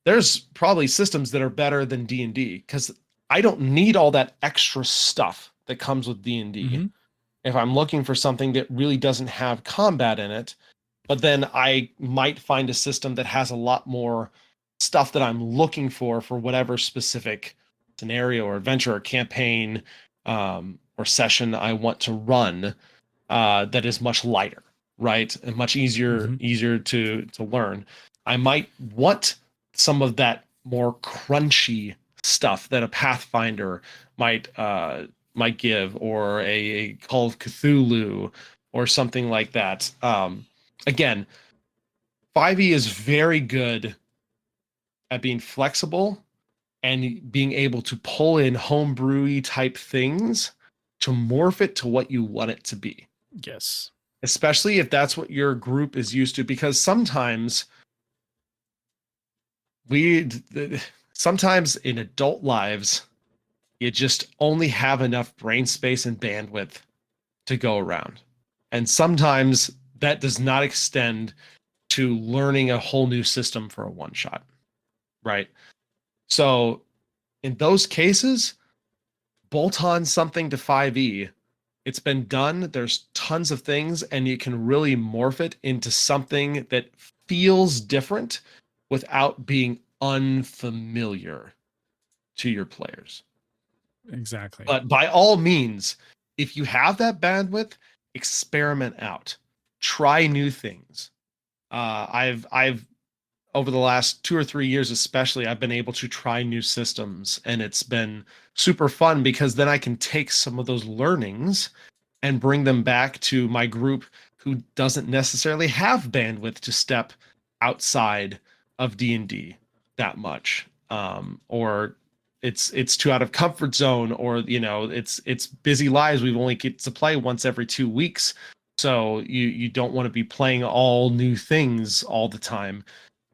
there's probably systems that are better than D&D, because I don't need all that extra stuff that comes with D&D. If I'm looking for something that really doesn't have combat in it, but then I might find a system that has a lot more stuff that I'm looking for whatever specific scenario or adventure or campaign or session I want to run, that is much lighter, right? And much easier to learn. I might want some of that more crunchy stuff that a Pathfinder might give, or a Call of Cthulhu or something like that. Again, 5e is very good at being flexible and being able to pull in homebrewy type things to morph it to what you want it to be. Yes. especially if that's what your group is used to, because we sometimes in adult lives, you just only have enough brain space and bandwidth to go around. And sometimes that does not extend to learning a whole new system for a one shot, right? So in those cases, bolt on something to 5e. It's been done. There's tons of things, and you can really morph it into something that feels different without being unfamiliar to your players. Exactly. But by all means, if you have that bandwidth, experiment out, try new things. I've over the last 2 or 3 years, especially, I've been able to try new systems, and it's been super fun because then I can take some of those learnings and bring them back to my group who doesn't necessarily have bandwidth to step outside of D&D that much, or it's too out of comfort zone, or it's busy lives. We've only get to play once every 2 weeks, so you don't want to be playing all new things all the time.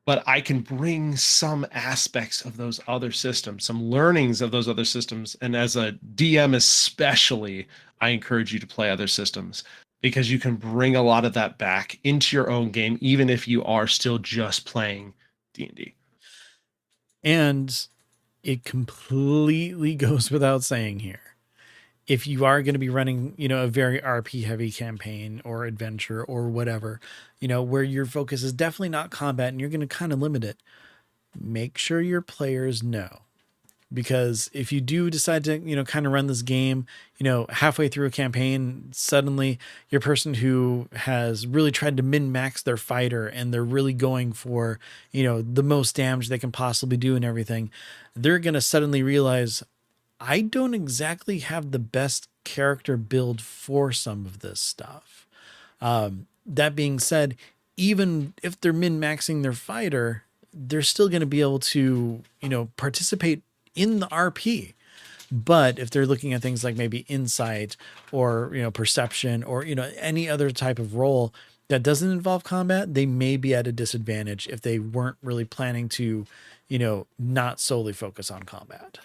But I can bring some aspects of those other systems, some learnings of those other systems. And as a DM, especially, I encourage you to play other systems because you can bring a lot of that back into your own game, even if you are still just playing D&D. And it completely goes without saying here, if you are going to be running, a very RP heavy campaign or adventure or whatever, where your focus is definitely not combat and you're going to kind of limit it, make sure your players know. Because if you do decide to, kind of run this game, halfway through a campaign, suddenly your person who has really tried to min-max their fighter and they're really going for, the most damage they can possibly do and everything, they're going to suddenly realize, I don't exactly have the best character build for some of this stuff. That being said, even if they're min-maxing their fighter, they're still going to be able to, participate in the RP. But if they're looking at things like maybe insight or, perception or, any other type of role that doesn't involve combat, they may be at a disadvantage if they weren't really planning to, not solely focus on combat.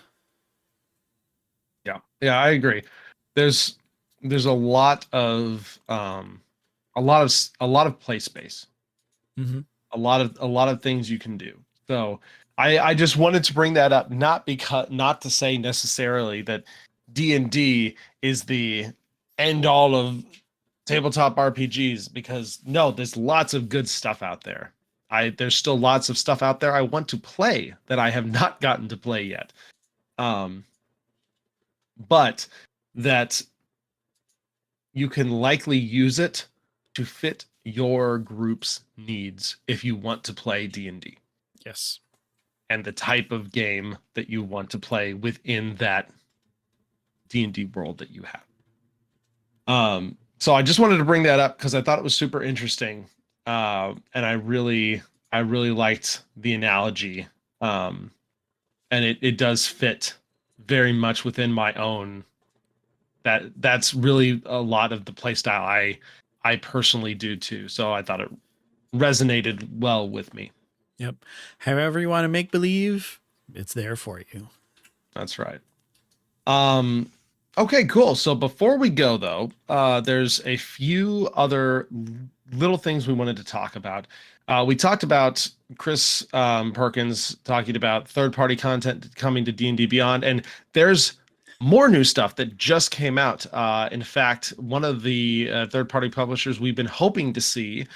Yeah, I agree. There's a lot of a lot of play space, Mm-hmm. a lot of things you can do. So I just wanted to bring that up, not to say necessarily that D&D is the end all of tabletop RPGs, because no, there's lots of good stuff out there. There's still lots of stuff out there I want to play that I have not gotten to play yet. But that you can likely use it to fit your group's needs if you want to play D&D. Yes. And the type of game that you want to play within that D&D world that you have. So I just wanted to bring that up because I thought it was super interesting. And I really liked the analogy. And it does fit very much within my own. That's really a lot of the playstyle I personally do too. So I thought it resonated well with me. Yep. However you want to make believe, it's there for you. That's right. Okay, cool. So before we go though, there's a few other little things we wanted to talk about. We talked about Chris Perkins talking about third-party content coming to D&D Beyond, and there's more new stuff that just came out. In fact, one of the third-party publishers we've been hoping to see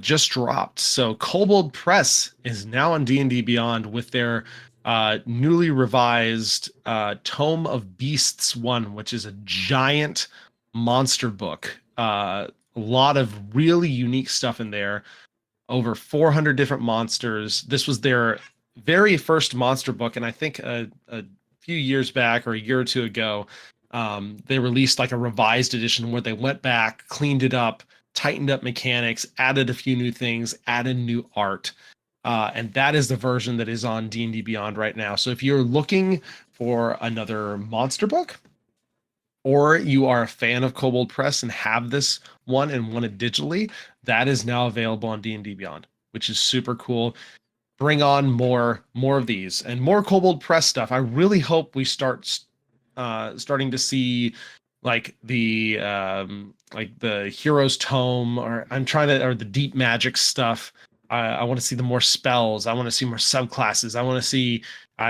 just dropped. So Kobold Press is now on D&D Beyond with their newly revised Tome of Beasts 1, which is a giant monster book. A lot of really unique stuff in there. Over 400 different monsters. This was their very first monster book, and I think a few years back or a year or two ago, they released like a revised edition where they went back, cleaned it up, tightened up mechanics, added a few new things, added new art. And that is the version that is on D&D Beyond right now. So if you're looking for another monster book, or you are a fan of Kobold Press and have this one and won it digitally, that is now available on D&D Beyond, which is super cool. Bring on more of these and more Kobold Press stuff. I really hope we starting to see like the Hero's Tome, or the Deep Magic stuff. I want to see the more spells. I want to see more subclasses. I want to see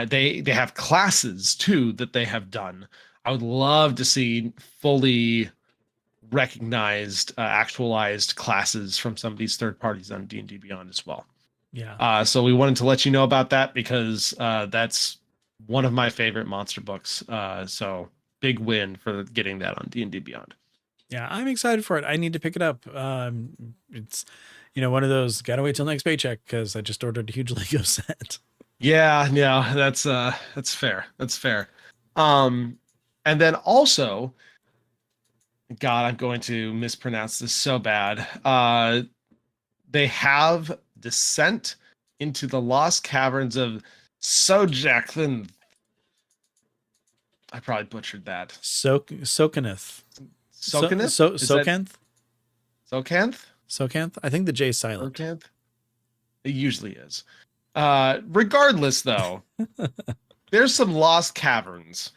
they have classes too that they have done. I would love to see fully recognized, actualized classes from some of these third parties on D&D Beyond as well. Yeah. So we wanted to let you know about that because that's one of my favorite monster books. So big win for getting that on D&D Beyond. Yeah, I'm excited for it. I need to pick it up. It's, one of those, gotta wait till next paycheck because I just ordered a huge Lego set. Yeah, that's fair. That's fair. And then also, God, I'm going to mispronounce this so bad. They have Descent into the Lost Caverns of Sojakthyn. I probably butchered that. Sokaneth. Sokaneth? Sokanth? Sokanth? Sokanth? I think the J is silent. Sokanth? It usually is. Regardless, though, there's some lost caverns.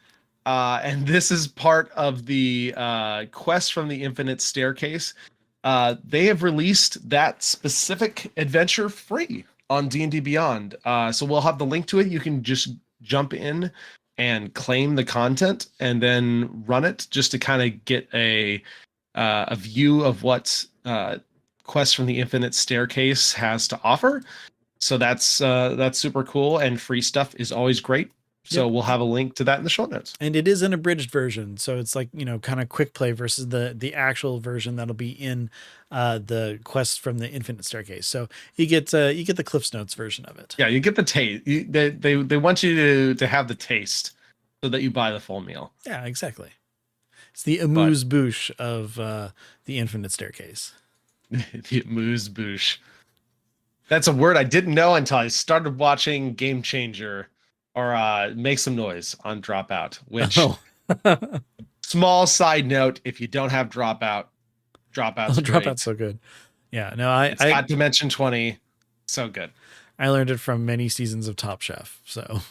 And this is part of the quest from the Infinite Staircase. They have released that specific adventure free on D&D Beyond. So we'll have the link to it. You can just jump in and claim the content and then run it just to kind of get a view of what Quest from the Infinite Staircase has to offer. So that's super cool, and free stuff is always great. So we'll have a link to that in the show notes. And it is an abridged version. So it's like, kind of quick play versus the actual version that'll be in the Quest from the Infinite Staircase. So you get the Cliff's Notes version of it. Yeah, you get the taste. They want you to have the taste so that you buy the full meal. Yeah, exactly. It's the amuse-bouche of the Infinite Staircase. The amuse-bouche. That's a word I didn't know until I started watching Game Changer or Make Some Noise on Dropout, which small side note, if you don't have Dropout's Dropout's so good. Yeah, no, it's got Dimension 20, so good. I learned it from many seasons of Top Chef, so.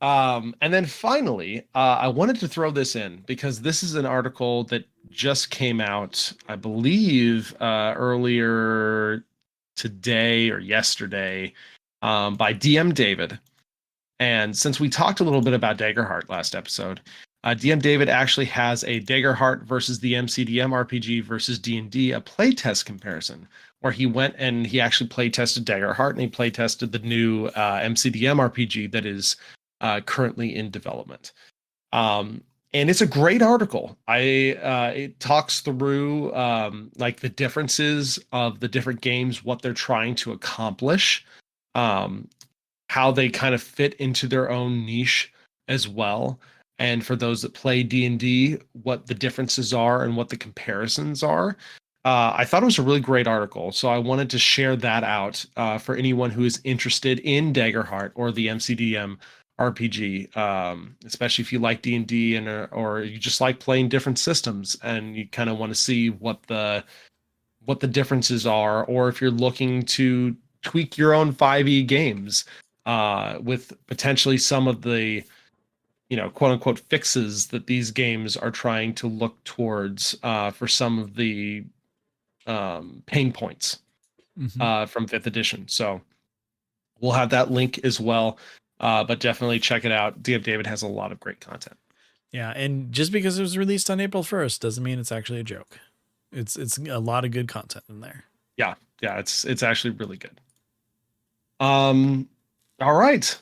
And then finally, I wanted to throw this in because this is an article that just came out, I believe, earlier today or yesterday, by DM David. And since we talked a little bit about Daggerheart last episode, DM David actually has a Daggerheart versus the MCDM RPG versus D&D, a playtest comparison, where he went and he actually playtested Daggerheart and he playtested the new MCDM RPG that is currently in development. And it's a great article. It talks through like the differences of the different games, what they're trying to accomplish, how they kind of fit into their own niche as well. And for those that play D&D, what the differences are and what the comparisons are. I thought it was a really great article. So I wanted to share that out for anyone who is interested in Daggerheart or the MCDM RPG, especially if you like D&D or you just like playing different systems and you kind of want to see what the differences are, or if you're looking to tweak your own 5e games with potentially some of the quote unquote fixes that these games are trying to look towards for some of the pain points from 5th edition. So we'll have that link as well. But definitely check it out. DM David has a lot of great content. Yeah, and just because it was released on April 1st doesn't mean it's actually a joke. It's a lot of good content in there. Yeah, it's actually really good. All right.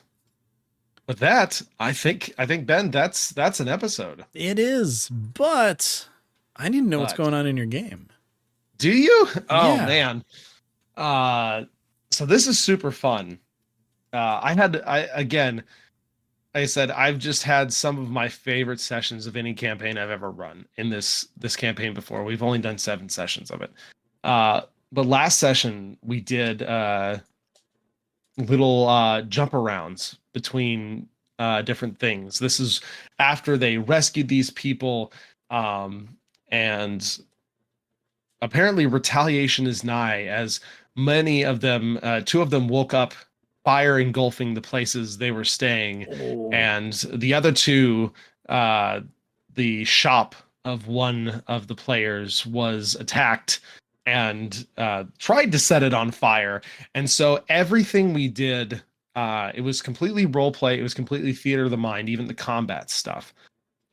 With that, I think Ben, that's an episode. It is, but I need to know what's going on in your game. Do you? Oh man. So this is super fun. Like I said, I've just had some of my favorite sessions of any campaign I've ever run in this campaign before. We've only done 7 sessions of it. But last session we did little jump arounds between different things. This is after they rescued these people and apparently retaliation is nigh, as many of them, two of them woke up fire engulfing the places they were staying, Oh. and the other two, uh, the shop of one of the players was attacked and tried to set it on fire. And so everything we did, it was completely role play. It was completely theater of the mind, even the combat stuff.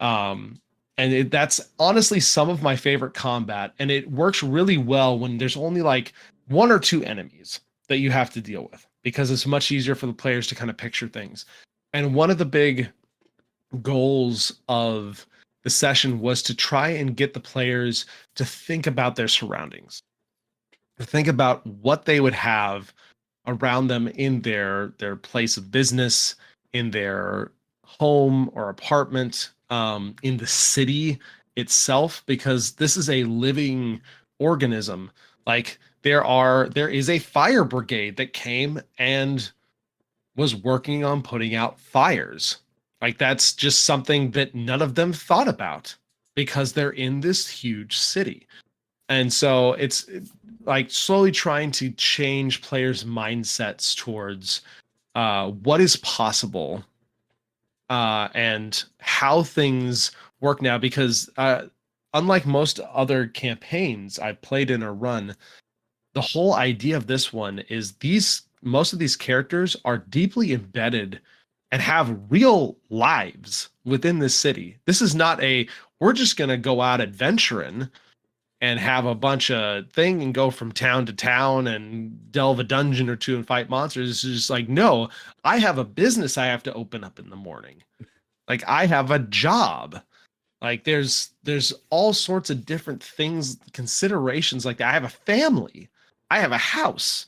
Um, that's honestly some of my favorite combat, and it works really well when there's only like one or two enemies that you have to deal with, because it's much easier for the players to kind of picture things. And one of the big goals of the session was to try and get the players to think about their surroundings, to think about what they would have around them in their place of business, in their home or apartment, in the city itself, because this is a living organism. Like there is a fire brigade that came and was working on putting out fires. Like that's just something that none of them thought about because they're in this huge city. And so it's like slowly trying to change players' mindsets towards what is possible, and how things work now. Because unlike most other campaigns I've played in or run, the whole idea of this one is most of these characters are deeply embedded and have real lives within this city. This is not we're just going to go out adventuring and have a bunch of thing and go from town to town and delve a dungeon or two and fight monsters. It's just like, no, I have a business I have to open up in the morning. Like I have a job. Like there's all sorts of different things, considerations like that. I have a family. I have a house.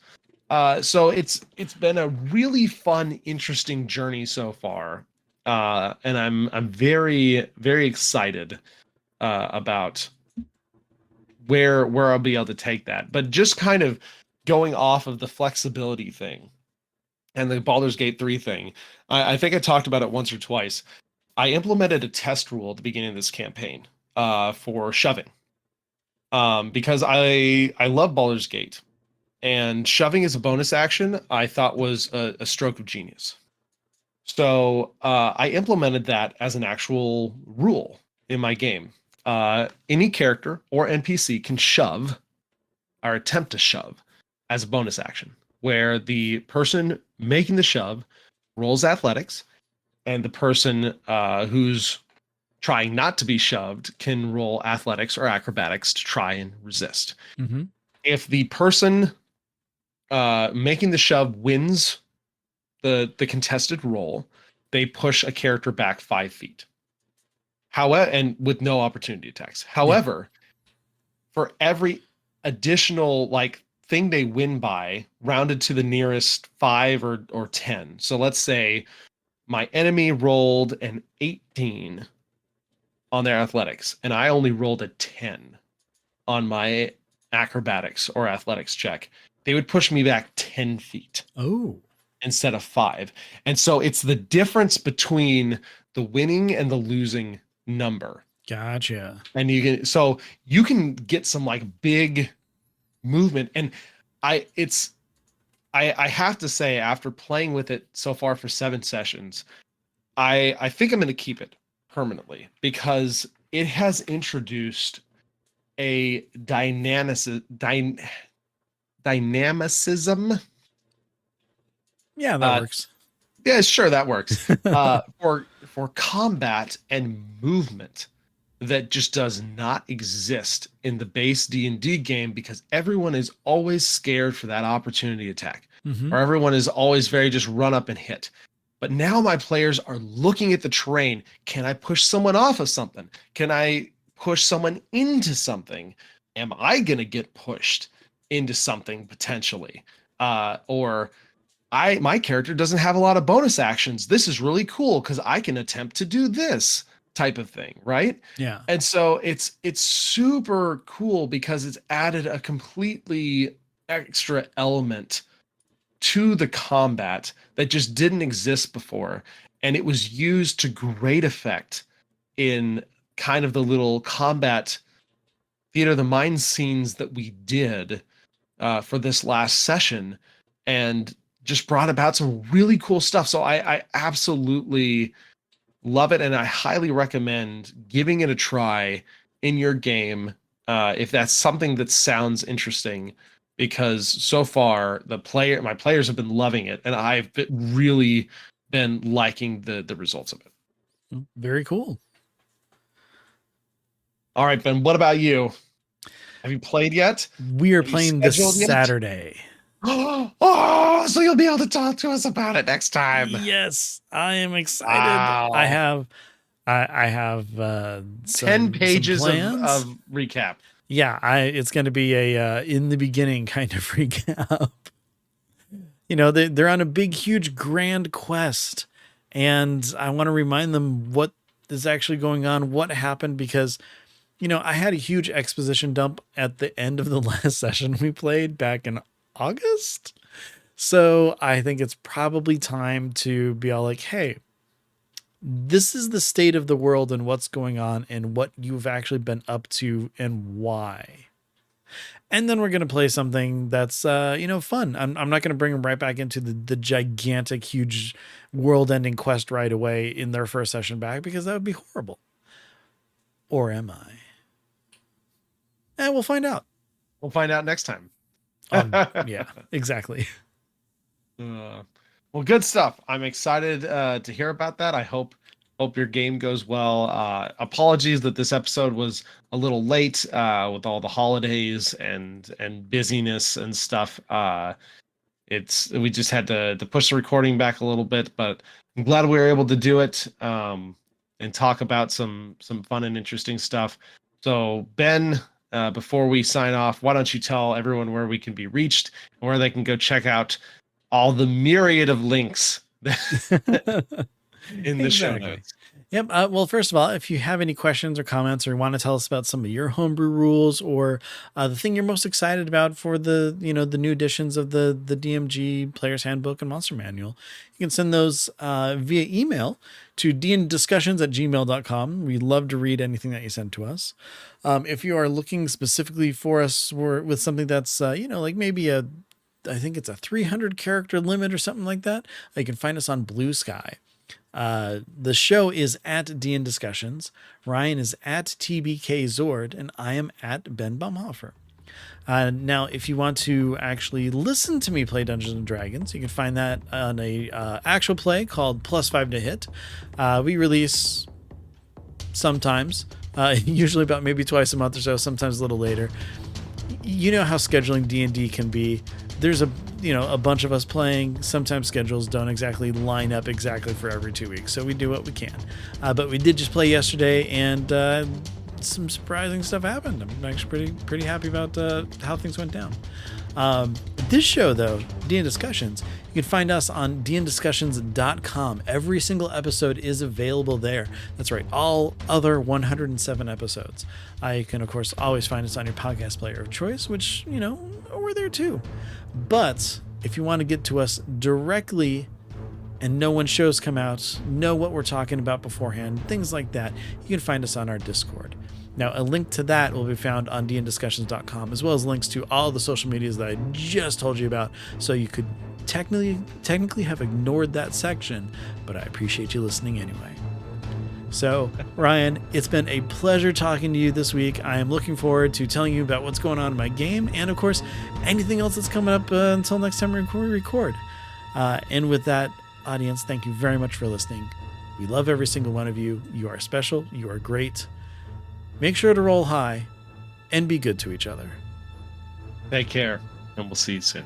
So it's been a really fun, interesting journey so far. And I'm very, very excited about where I'll be able to take that. But just kind of going off of the flexibility thing and the Baldur's Gate 3 thing, I think I talked about it once or twice. I implemented a test rule at the beginning of this campaign for shoving, because I love Baldur's Gate, and shoving as a bonus action I thought was a stroke of genius. So I implemented that as an actual rule in my game. Any character or NPC can shove or attempt to shove as a bonus action, where the person making the shove rolls athletics, and the person who's trying not to be shoved can roll athletics or acrobatics to try and resist. Mm-hmm. If the person making the shove wins the contested roll, they push a character back 5 feet. However, and with no opportunity attacks. However, for every additional like thing they win by, rounded to the nearest 5 or 10. So let's say my enemy rolled an 18 on their athletics, and I only rolled a 10 on my acrobatics or athletics check. They would push me back 10 feet. Oh. Instead of 5. And so it's the difference between the winning and the losing number. Gotcha. And you can get some like big movement. And I have to say, after playing with it so far for 7 sessions, I think I'm going to keep it permanently, because it has introduced a dynamicism. Yeah, that works. Yeah, sure, that works. For combat and movement that just does not exist in the base D&D game, because everyone is always scared for that opportunity attack, Mm-hmm. or everyone is always very just run up and hit. But now my players are looking at the terrain. Can I push someone off of something? Can I push someone into something? Am I going to get pushed into something potentially? Or my character doesn't have a lot of bonus actions. This is really cool because I can attempt to do this type of thing, right? Yeah. And so it's super cool because it's added a completely extra element to the combat that just didn't exist before. And it was used to great effect in kind of the little combat theater of the mind scenes that we did for this last session, and just brought about some really cool stuff. So I absolutely love it, and I highly recommend giving it a try in your game if that's something that sounds interesting, because so far my players have been loving it, and really been liking the results of it. Very cool. All right, Ben, what about you? Have you played yet? We are Have you playing this scheduled yet? Saturday. Oh, so you'll be able to talk to us about it next time. Yes, I am excited. Wow. I have 10 pages some plans. of recap. Yeah, it's going to be a in the beginning kind of recap. You know, they're on a big, huge, grand quest, and I want to remind them what is actually going on, what happened, because, you know, I had a huge exposition dump at the end of the last session we played back in August. So I think it's probably time to be all like, hey, this is the state of the world and what's going on and what you've actually been up to and why. And then we're going to play something that's, fun. I'm not going to bring them right back into the gigantic, huge world-ending quest right away in their first session back, because that would be horrible. Or am I? And we'll find out. We'll find out next time. Yeah, exactly. Well, good stuff. I'm excited to hear about that. I hope your game goes well. Apologies that this episode was a little late with all the holidays and busyness and stuff. We just had to push the recording back a little bit, but I'm glad we were able to do it and talk about some fun and interesting stuff. So Ben, before we sign off, why don't you tell everyone where we can be reached and where they can go check out all the myriad of links in the show notes. Yep. Well, first of all, if you have any questions or comments or want to tell us about some of your homebrew rules or the thing you're most excited about for the new editions of the DMG Player's Handbook and Monster Manual, you can send those via email to dndiscussions@gmail.com. We love to read anything that you send to us. If you are looking specifically for us with something that's, like maybe I think it's a 300 character limit or something like that, you can find us on Blue Sky. The show is at DN Discussions. Ryan is at TBK Zord, and I am at Ben Baumhofer. Now, if you want to actually listen to me play Dungeons and Dragons, you can find that on a actual play called +5 to Hit. We release sometimes, usually about maybe twice a month or so, sometimes a little later. You know how scheduling D&D can be. There's a bunch of us playing. Sometimes schedules don't exactly line up exactly for every 2 weeks, so we do what we can. But we did just play yesterday, and some surprising stuff happened. I'm actually pretty happy about how things went down. This show, though, DN Discussions, you can find us on dndiscussions.com. Every single episode is available there. That's right, all other 107 episodes. You can, of course, always find us on your podcast player of choice, which, we're there too. But if you want to get to us directly and know when shows come out, know what we're talking about beforehand, things like that, you can find us on our Discord. Now, a link to that will be found on dndiscussions.com, as well as links to all the social medias that I just told you about. So you could technically have ignored that section, but I appreciate you listening anyway. So, Ryan, it's been a pleasure talking to you this week. I am looking forward to telling you about what's going on in my game, and of course, anything else that's coming up until next time we record. And with that, audience, thank you very much for listening. We love every single one of you. You are special. You are great. Make sure to roll high and be good to each other. Take care, and we'll see you soon.